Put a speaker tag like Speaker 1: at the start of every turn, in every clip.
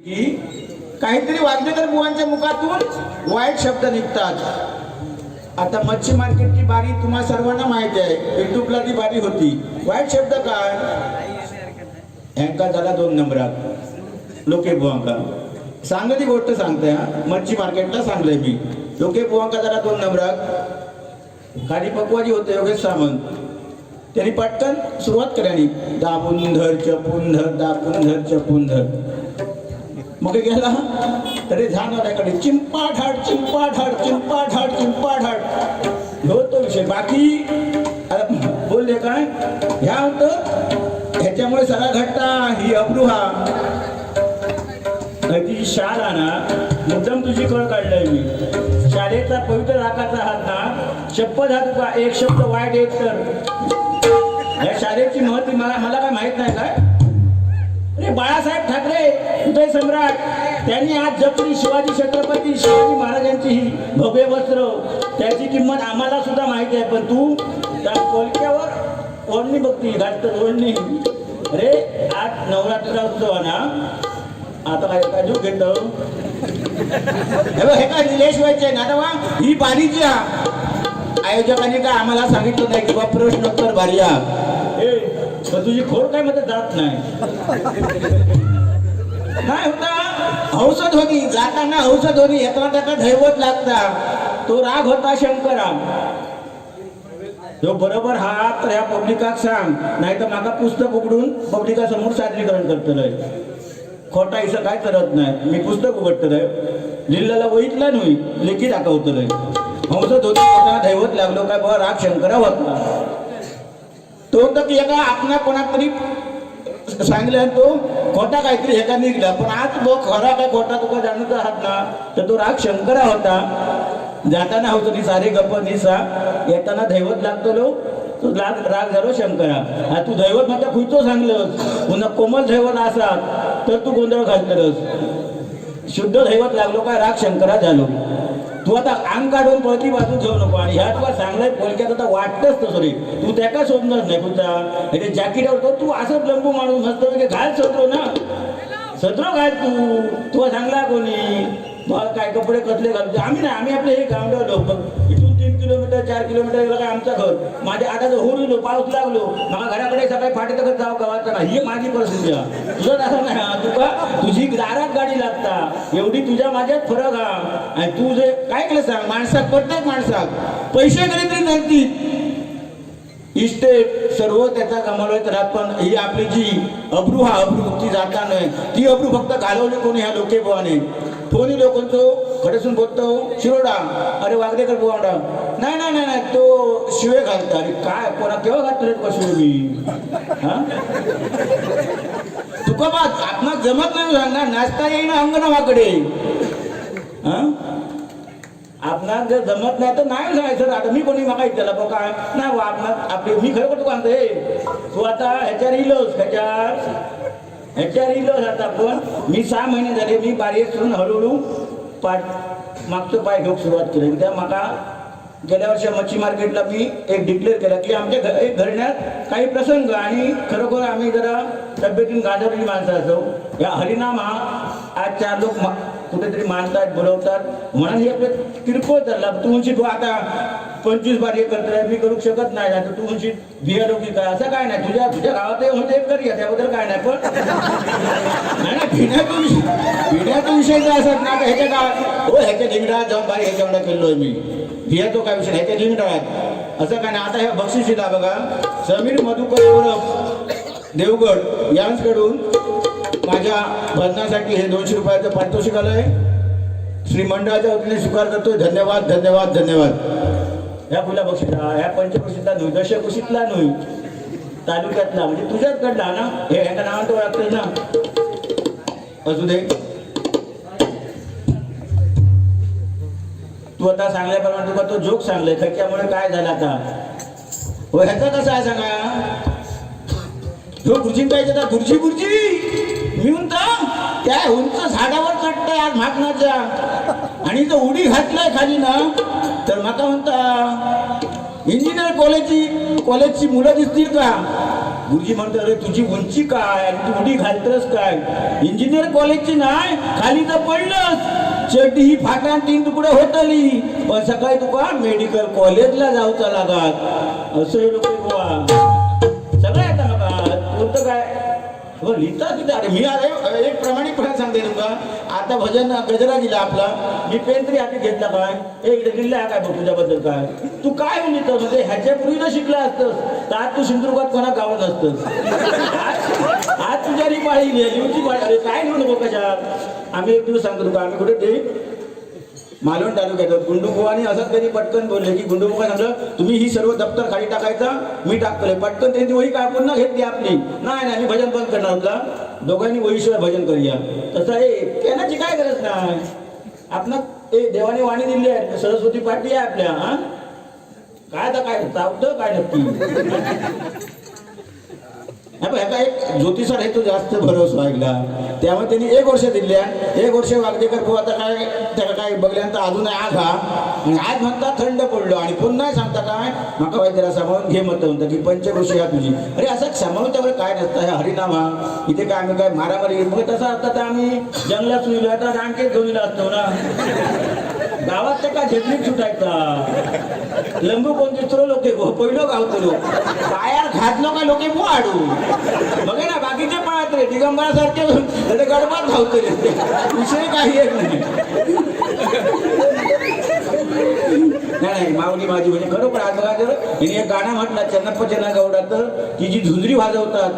Speaker 1: की काहीतरी वागदेकर बुवांच्या मुखातून वाईट शब्द निघतात। आता मच्छी मार्केटची बारी तुम्हा सर्वांना माहिती आहे, युट्यूबला ती बारी होती। वाईट शब्द काय? ह्यांका झाला 2 नंबरात लोके बुवांका सांगली गोष्ट सांगते। मच्छी मार्केटला सांगलंय मी, लोके बुवांका झाला 2 नंबरात। खाली पकवाजी होते योगेश सामंत, त्यांनी पटकन सुरुवात केली, दाबून धर चपून धर, दाबून धर चपून धर। मग गेला तरी झाडाकडे चिंपा ढाड चिंपा ढाड चिंपा ढाड चिंपा ढाड हो तो विषय। बाकी बोलले काय ह्या होतं ह्याच्यामुळे सगळा घट्टा ही अब्रुहा ती शाळा ना मुद्दाम तुझी कळ काढलाय मी। शाळेचा पवित्र राखाचा हात ना शपथ हात का एक शब्द वाईट येत तर या शाळेची महत्व मला काय माहित नाही काय? अरे बाळासाहेब ठाकरे उदय सम्राट त्यांनी आज जपली शिवाजी छत्रपती शिवाजी महाराजांची ही भव्य वस्त्र, त्याची किंमत आम्हाला सुद्धा माहिती आहे। पण तू त्या कोलक्यावर ओढणी बघती घालत ओढणी। अरे आज नवरात्र उत्सव ना, आता काय काजू घेतो हे काय निलेश व्हायचे ना तेव्हा ही बारीची आयोजकांनी काय आम्हाला सांगितलं नाही किंवा प्रश्नोत्तर बारी पण तुझी खोड काय मध्ये जात नाही होता औषध होती जाताना औषध होती येताना त्याचा दैवत लागता तो राग होता शंकरा जो बरोबर हा तर ह्या पब्लिकाक सांग, नाही तर माका पुस्तक उघडून पब्लिका समोर सादरीकरण करतलंय। खोटा इसं काय करत नाही, मी पुस्तक उघडतलंय लिहिलेला वहीतला नाही लेखी दाखवतलंय। औषध होती त्याचा दैवत लागलो काय बा राग शंकरा होता तो तर एका आपणा कोणातरी सांगल्या तो खोटा काहीतरी एका निघला। पण आज बघ खरा काय खोटा तुका जाणत आहात ना, तर तो राग शंकरा होता। जाताना होतो ती सारे गप्प निसा, येताना दैवत लागतो तो राग झालो शंकरा। तू दैवत म्हणता खुयतो सांगलंस, पुन्हा कोमल दैवत असा तर तू गोंधळ घालतलंस। शुद्ध दैवत लागलो काय राग शंकरा झालो। तू आता अंग काढून पळती बाजू घेऊ नको। आणि ह्या तुला सांगलाय पोलक्यात आता वाटतच तसं रे, तू त्या का शोधणार नाही पुढचा जॅकेटवर तू असंच लंबू माणूस मस्त घाल सत्रो ना, सत्रो घाल तू सांगला कोणी काय कपडे कसले घालतो आम्ही नाही, आम्ही आपले हे गावडं लोक इथून 3 किलोमीटर 4 किलोमीटर गेलं काय आमचं घर। माझे आता जर होऊन पाऊस लागलो मला घराकडे सकाळी फाटे तक जाऊ गावाचं नाही, ही माझी परिस्थिती आहे। तुझं असं नाही, तुका तुझी दारात गाडी लागता एवढी तुझ्या माझ्यात फरक हा। आणि तू जे काय केलं सांग, माणसाक प्रत्येक माणसाक पैसे गेले तरी चालतील इस्टेट सर्व त्याचा कमावलोय तर आपण ही आपली जी अब्रू ती जाता नाही, ती अब्रू फक्त घालवली कोणी ह्या लोके बुवाने। फोनी लोकांचो खडेसून बोलतो शिरोडा, अरे वागदेकर बुवाडा नाही नाही नाही नाही तो शिवे घालता। अरे काय कोणा केव्हा घातले का शिवे मी तुका बात आपणा जमत नाही सांगणार नाचता येईन अंगणावाकडे आपणाक जर जमत नाही तर नाही जायचं। आता मी कोणी मागायचं त्याला बघ काय नाही आपणाक आपली मी खरं करतो सांगते तू आता ह्याच्यावर इलोस ह्याच्यावर इलोस आता पण मी 6 महिने झाले मी बारीक सोडून हळूहळू मागचं पाय घेऊन सुरुवात केली। त्या माका गेल्या वर्षी मच्छी मार्केटला मी एक डिक्लेअर केला की आमच्या घरण्यात काही प्रसंग आणि खरोखर आम्ही जरा तब्येतीन गाजरली माणसं असो, या हरिनाम हा आज 4 लोक कुठेतरी मानतात बोलवतात म्हणून हे आपले किरकोळ चालला। तू म्हणशील तू आता 25 बारी करतोय मी करू शकत नाही, आता तू म्हणशील बियालो की काय असं काय नाही, तुझ्या गावात होते करूया त्याबद्दल काय नाही। पण नाही भिण्याचा विषय काय असत ना ह्याच्या गावात हो ह्याच्या लिंगडात जाऊन बारी ह्याच्याकडे केलोय मी भियातो काय विषय ह्याच्या लिंगडात असं काय नाही। आता ह्या बक्षिसीला बघा समीर मधुकर उर्फ देवगड यांकडून माझ्या भजनासाठी हे 200 रुपयाचं पारितोषिक आलंय, श्री मंडळाच्या वतीने स्वीकार करतोय। धन्यवाद धन्यवाद धन्यवाद। ह्या फुला बक्षिसला ह्या पंचकृषीतला नाही दशकृषीतला नाही तालुक्यातला म्हणजे तुझ्याच कडला ना, हे ह्याच्या नावानं ओळखतोय ना असू दे। तू आता सांगल्याप्रमाणे तुका तो जोक सांगलाय त्याच्यामुळे काय झालं आता हो ह्याचा कसा आहे सांगा तो खुर्ची काय खुर्ची मी म्हणता त्या उंच झाडावर चढताय आज मागण्याच्या आणि तो उडी घातलाय खाली ना तर माका म्हणता इंजिनियर कॉलेजची मुलं दिसतील का गुरुजी म्हणतो अरे तुझी उंची काय आणि तू उडी घालतस काय? इंजिनियर कॉलेजची नाही, खाली तर पडलंच, चड्डी ही फाटा 3 तुकडे होतली, पण सकाळी तुका मेडिकल कॉलेजला जाऊचा लागात. असं लोक सगळं येतं नका बोलतं काय लिहिता किती. अरे मी अरे एक प्रामाणिकपणे सांगते तुमका, आता भजन गजरा दिला आपला, मी पेन तरी हाती घेतला काय, एक लिहिला काय बघ तुझ्याबद्दल काय, तू काय लिहितोस म्हणजे ह्याच्यापूर्वी जर शिकला असतंस तर आज तू सिंधुदुर्गात कोणा गावात असतंस. आज तुझ्या पाळी लिहूची पाळी. अरे काय लिहू नको कशात. आम्ही एक दिवस सांगतो तुका, आम्ही कुठे ते मालवण तालुक्यात गुंडुबुवानी असं तरी पटकन बोलले की गुंडुबुवा सांगलं तुम्ही ही सर्व दप्तर खाली टाकायचा, मी टाकतोय. पटकन त्यांनी वही काय पुन्हा घेतली आपली. नाही मी भजन बंद करणार होता, दोघांनी वहीशिवाय भजन करूया. तसं आहे त्यांची काय गरज नाही. आपण देवाने वाणी दिली आहे, सरस्वती पाठी आहे आपल्या. हा काय आता काय चावतं काय नक्की. ह्याचा एक ज्योतिषार आहे तो जास्त भरोसा व्हायला, त्यामुळे त्यांनी 1 वर्ष दिल्या. 1 वर्ष वागदेकर भाऊ आता काय त्याला काय बघल्यानंतर अजून आज हा आणि आज म्हणता थंड पडलो आणि पुन्हा सांगता काय माका वाईट सामावून घे मत म्हणतं की पंचकृषी हा तुझी. अरे असं सामावून त्यावर काय नसतं. हे हरिनाम हा इथे काय आम्ही काय मारामारी मग तसं असतं तर आम्ही जंगलात सुईलो आता रांकेत घेऊन असतो ना. गावात ते का झेपलीत सुटायचा लंबू कोण दुसरं लोक पहिलं गावतो लोक पायार घातलो का लोक आडू बघे ना. बाकीचे पळत रे दिगंबरासारखे गडबड धावतो रे, विषय काही एक नाही. माऊली माझी म्हणजे खरोखर आज बघा जर हिने एक गाणं म्हटलं चन्नप्पा चन्ना गौडात की जी झुंजरी वाजवतात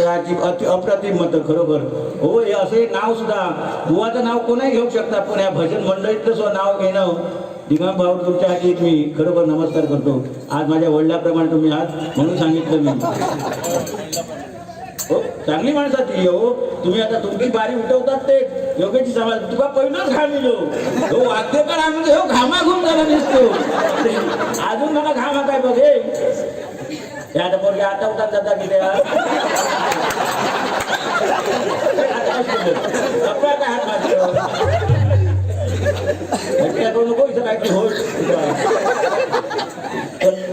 Speaker 1: अति अप्रतिम मत खरोखर. हो हे असे नाव सुद्धा बुवाचं नाव कोणाही घेऊ शकता, पण या भजन मंडळीतलं सुद्धा नाव घेणं दिगंबर भाऊ तुमच्या हाती मी खरोखर नमस्कार करतो. आज माझ्या वडिलाप्रमाणे तुम्ही आज म्हणून सांगितलं मी. हो चांगली माणसाची हो तुम्ही. आता तुमची बारी उठवतात ते योग्याची समाज तुका पहिलंच घामिलो हो वाद्यकर आम्ही हो घामा घुम झाला दिसतो. अजून मला घामा काय बघे त्या पोरगे आता उठात जाता की त्या काय हात मारतो नको इथं काहीतरी होत.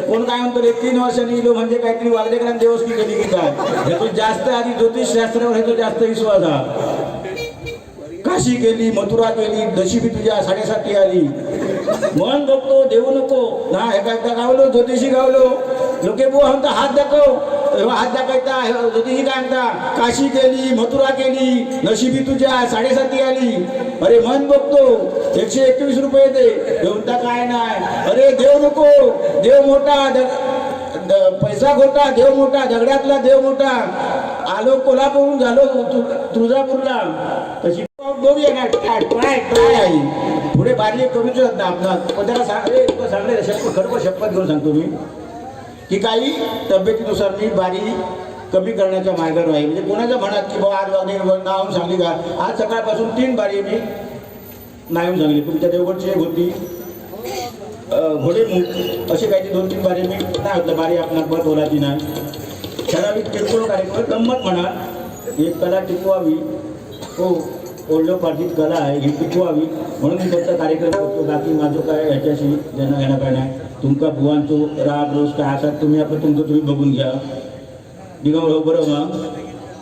Speaker 1: कोण काय म्हणतो रे 3 वर्षांनी गेलो म्हणजे काहीतरी वागदेकरांनी देवस्ती केली की काय. ह्यातून जास्त आधी ज्योतिष शास्त्रावर ह्याचा जास्त विश्वास हा. काशी केली, मथुरा केली, नशिबी तुझ्या 7.5 आली. मन बघतो देऊ नको ना. एका गावलो ज्योतिषी गावलो लोके बुवा म्हणता हात दाखव, हात दाखवायचा. ज्योतिषी काय म्हणता काशी केली, मथुरा केली, नशिबी तुझ्या 7.5 आली. अरे मन बघतो 121 रुपये दे, देऊनता काय नाही. अरे देव नको, देव मोठा, पैसा खोटा, देव मोठा, दगड्यातला देव मोठा. आलो कोल्हापूरहून झालो तुळजापूरला तशी बघूया ना ट्राय आहे. पुढे बारी कमीच होत ना आपला. पण त्याला सांगले खरोखर शपथ घेऊन सांगतो मी की काही तब्येतीनुसार मी बारी कमी करण्याच्या मार्गावर आहे. म्हणजे कोणाच्या म्हणत की बाबा आज वागणे नाव सांगली का. आज सकाळपासून 3 बारी मी नाही सांगली. तुमच्या देवगडची एक होती घोडेमुख असे काही 2-3 बारी मी नाही होतं. बारी आपला बत बोलायची नाही. ठराविक किरकोळ कार्यक्रम गंमत म्हणा एक कला टिकवावी. हो ओल्डोपार्जित कला आहे ही टिकवावी म्हणून मी फक्त कार्यक्रम करतो. बाकी माझं काय ह्याच्याशी देणं घेणं काय नाही. तुमका भुवांचो राग रोज काय असा तुम्ही आपलं तुमचं तुम्ही बघून घ्या. दिगंबर बरोबर मग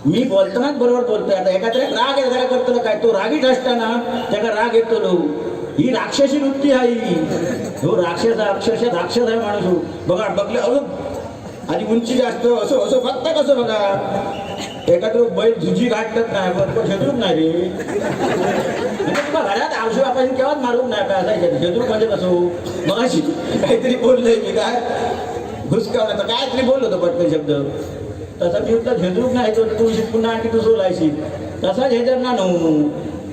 Speaker 1: मी बोलतानाच बरोबर बोलतोय. आता एखाद्या राग एखाद्या करतो काय तो रागीट असताना त्याला राग येतो लो. ही राक्षसी वृत्ती आहे. हो राक्षस अक्षरशः राक्षस आहे माणूस. बघा बघले आधी उंची जास्त असं असं बघता कसं बघा. एखादं बैल झुजी घाटत नाही बरोबर झेदरूक नाही रे. म्हणजे तुला घरात औषध आपण केव्हाच मारून नाही काय असायचं. झेदरूक म्हणजे कसं मगाशी काहीतरी बोललंय मी काय घुसकावलं तर काहीतरी बोललो होतो पटकन शब्द. तसा मी तुला झेदरूक नाही तू पुन्हा आणखी तू सोलायची तसाच झेदर ना नो.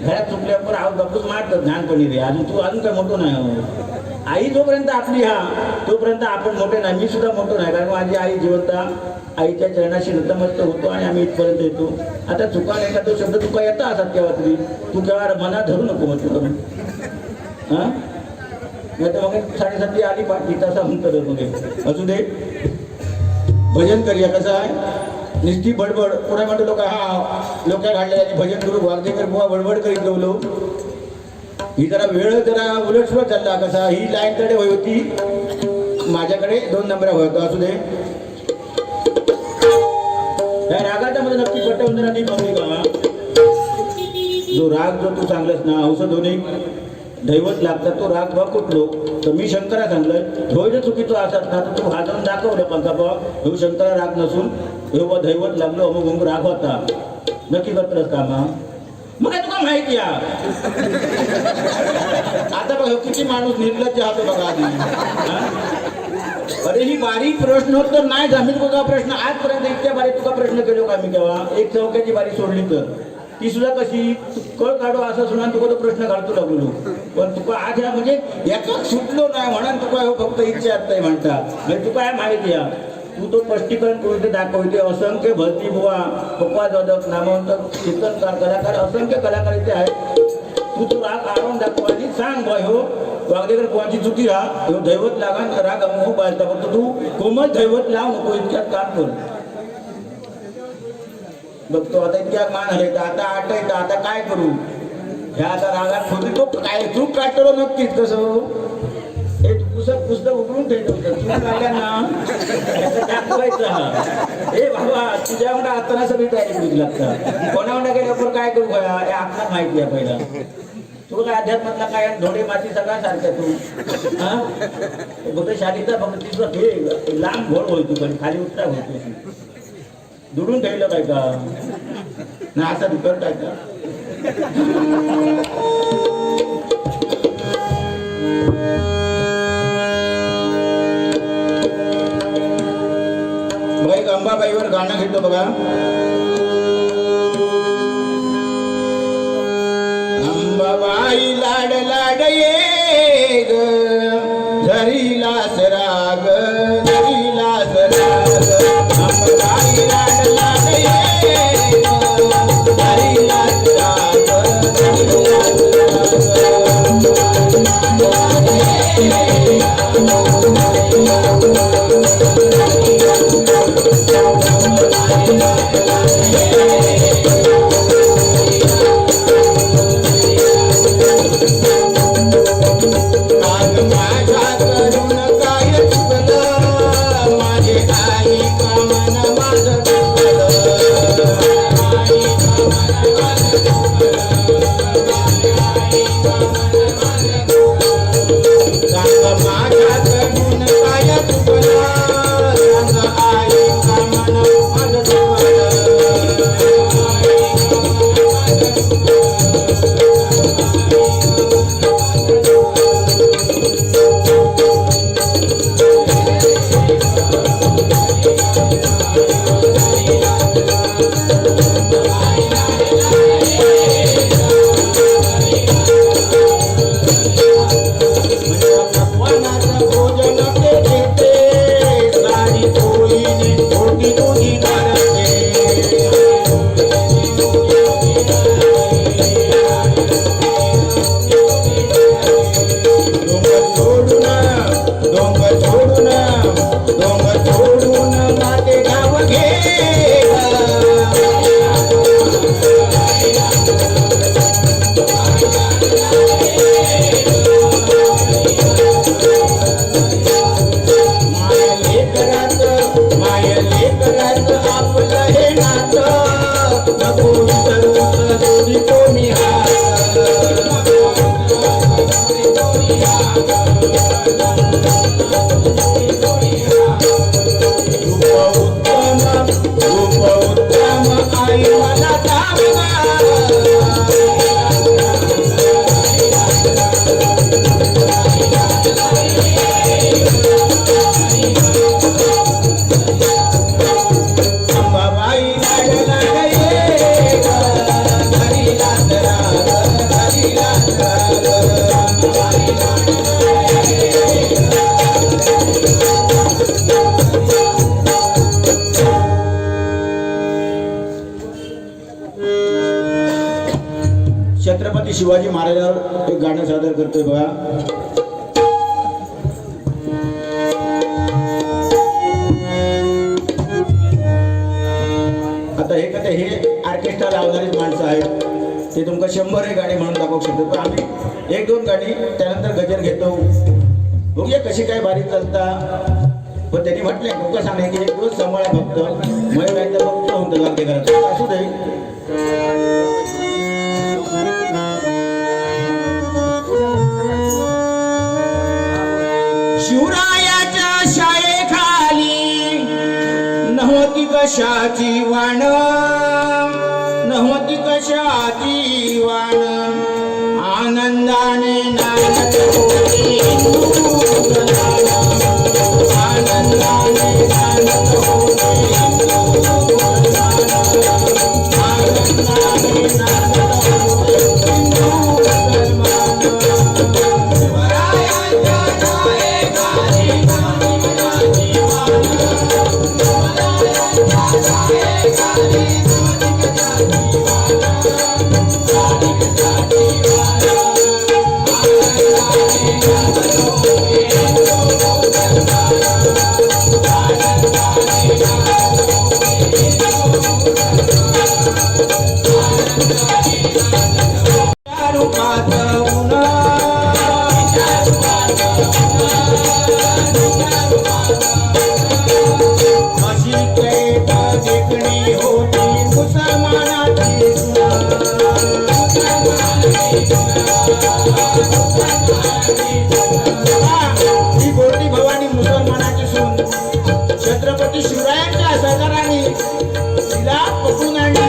Speaker 1: घरात चुकल्यावर आव गप्पूच मारतात लहानपणी रे. अजून तू अजून काय मोठं नाही. आई जोपर्यंत आपली हा तोपर्यंत आपण मोठे नाही. मी सुद्धा मोठो नाही कारण माझी आई जिवंता आईच्या चरणाशी नतमस्त होतो आणि आम्ही इथपर्यंत येतो. आता चुकाने एखादा शब्द तुका येता असतात केव्हा तरी तू केव्हा मनात धरू नको म्हटलं हां नाही तर मग 7.5 आली पाठी तसा म्हणतो मग असू दे. भजन करूया कसं आहे निस्ती बडबड पुढे म्हणतो लोक हा लोक काढले भजन करू वागदेकर बुवा बडबड करीत गेलो. ही जरा वेळ जरा उलटसुलट चालला कसा. ही लाईन कडे होती माझ्याकडे 2 नंबर होतो. असू दे या रागाच्या मध्ये नक्की पटवून बघू का जो राग जो तू सांगलस ना औषध होणे दैवत लागतात तो राग बघ कुठलो तर मी शंकरा सांगलोय ह्यो जर चुकीचं असत ना तर तू हातावून दाखवलं पण का बा ह्यो शंकरा राग नसून ह्यो बा दैवत लागलो अमुक राग होता नक्की करतलंस का मग काय तुला माहिती आता बघ किती माणूस निर्लज्ज होतो बघा आधी अरे ही बारीक प्रश्न होत तर नाही जमीन तुझा प्रश्न आजपर्यंत इतक्या बारीक तुझा प्रश्न केलो का मी केव्हा एक चौक्याची बारी सोडली तर ती सुद्धा कशी कळ काढू असं सुना तुका तो प्रश्न काढतो लागलो पण तुका आज ह्या म्हणजे एकाच सुटलो नाही म्हणून तुका फक्त इच्छा असतंय म्हणतात म्हणजे तुका काय माहिती तू तो स्पष्टीकरण करून दाखवते असंख्य भरती बुवा पप्पा वादक नामवंत कीर्तनकार कलाकार असंख्य कलाकार इथे आहेत तू तो राग आणून दाखव आणि सांग बा ह्यो वागडेकर कोणाची चुकी ह्यो दैवत लागा राग अमुक पाहिजे फक्त तू कोमल दैवत लाव नको इतक्यात काम कर बघतो आता इतक्या मान आले तर आता आठ आता काय करू ह्या आता रागात खोटी तो काय चूक काढतो नक्कीच कसं हे पुस्तक उघडून ठेवतो चूक काढल्या ना दाखवायचं हे बाबा तुझ्या म्हणा आता सगळी तयारी करू लागतात कोणा म्हणा गेल्यावर काय करू हे आपल्याला माहिती आहे पहिला तू काय अध्यात्मातला काय धोडे माती सगळा सारख्या तू हा फक्त शालीचा फक्त तिचं हे लांब घोड होईल तू पण खाली उठता होतो दुडून ठेवलं काय का ना असा दुकर काय का भाई अंबाबाईवर गाणं घेतो बघा अंबाबाई लाड लाड ये ग झरीला सराग झरीला सराग अंबाबाई लाड लाड ये ग झरीला सराग झरीला छत्रपती शिवाजी महाराजांवर एक गाणं सादर करतोय बघा. आता हे कथे हे ऑर्केस्ट्रा लावणारीच माणसं आहेत, ते तुमका 100 गाणी म्हणून दाखवू शकतो, पण आम्ही 1-2 गाणी त्यानंतर गजर घेतो. बघूया कशी काय बारीक चालता. पण त्यांनी म्हटले लोक सांगणे की एक दिवस सांभाळा फक्त मग काय तर फक्त होऊन लागते घरात असू दे. शिवरायाच्या शाळेखाली नव्हती कशाची वाण, नव्हती कशाची वाण, आनंदाने नाचत होते हिंदू जनान, आनंदाने नाचत होते हिंदू जनान, आनंदाने नाचत होते हिंदू मुसलमान. शिवरायांच्या शाळेखाली नव्हती कशाची वाण, शिवरायांच्या शाळेखाली नव्हती कशाची वाण, नव्हती कशाची वाण, आनंदाने नाचत होते हिंदू मुसलमान, आनंदाने नाचत होते हिंदू अशी कैक देखणी होती मुसलमानाची ही गोटी भवानी मुसलमानाची सून छत्रपती शिवरायांच्या सरकाराने तिला पकडून आणली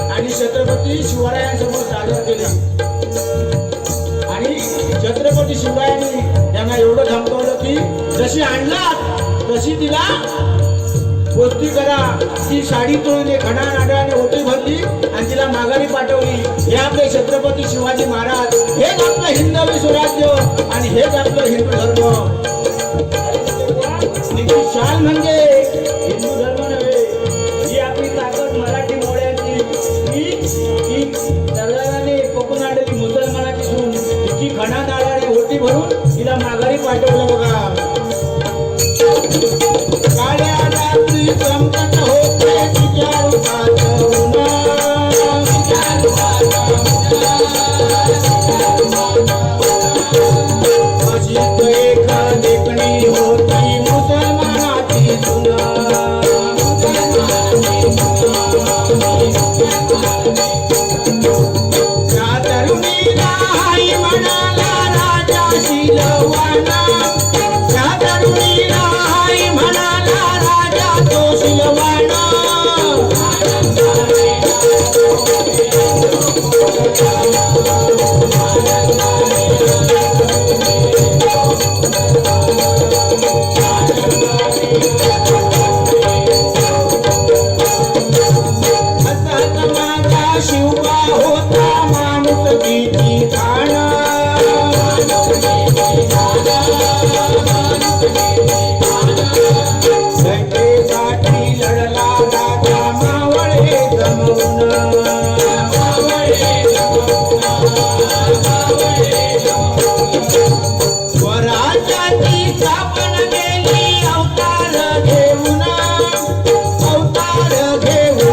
Speaker 1: आणि छत्रपती शिवरायांसमोर सादर केली. आणि छत्रपती शिवरायांनी त्यांना एवढं धमकवलं की जशी आणलात तशी तिला गोष्टी करा. ती साडी तोडली, खणा नाडयाने ओटी भरली आणि तिला माघारी पाठवली. हे आपले छत्रपती शिवाजी महाराज, हेच आपलं हिंदवी स्वराज्य आणि हेच आपलं हिंदू धर्म. शाल म्हणजे हिंदू धर्म नव्हे, ही आपली ताकद मराठी मोड्याची. ही सरदाराने पकडून आणलेली मुसलमानाची सून, तिची खणा नाडयाने ओटी भरून तिला माघारी पाठवलं. बघा काळ्या रात्री चमकत होते तिच्या रूपात उन्हा, अशी एक देखणी होती मुसलमानाची सुना. त्या तरुणीला आई म्हणाला राजा शिलवाना, त्या तरुणीला आई म्हणाला राजा तो शिलवाना. माझा शिवबा होता माणूस किती खाणा, साठी लढला राजा मावळे जमवून, स्वराज्याची स्थापन केली अवतार घेऊन, अवतार घेऊन.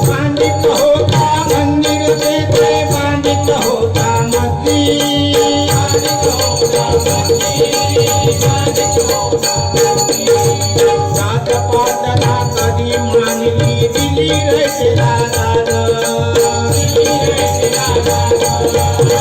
Speaker 1: बांधित होता मंदिर तेथे, बांधित होता मस्जिद, जात पातला कधी मानली दिली रे दादा, दिली रे दादा.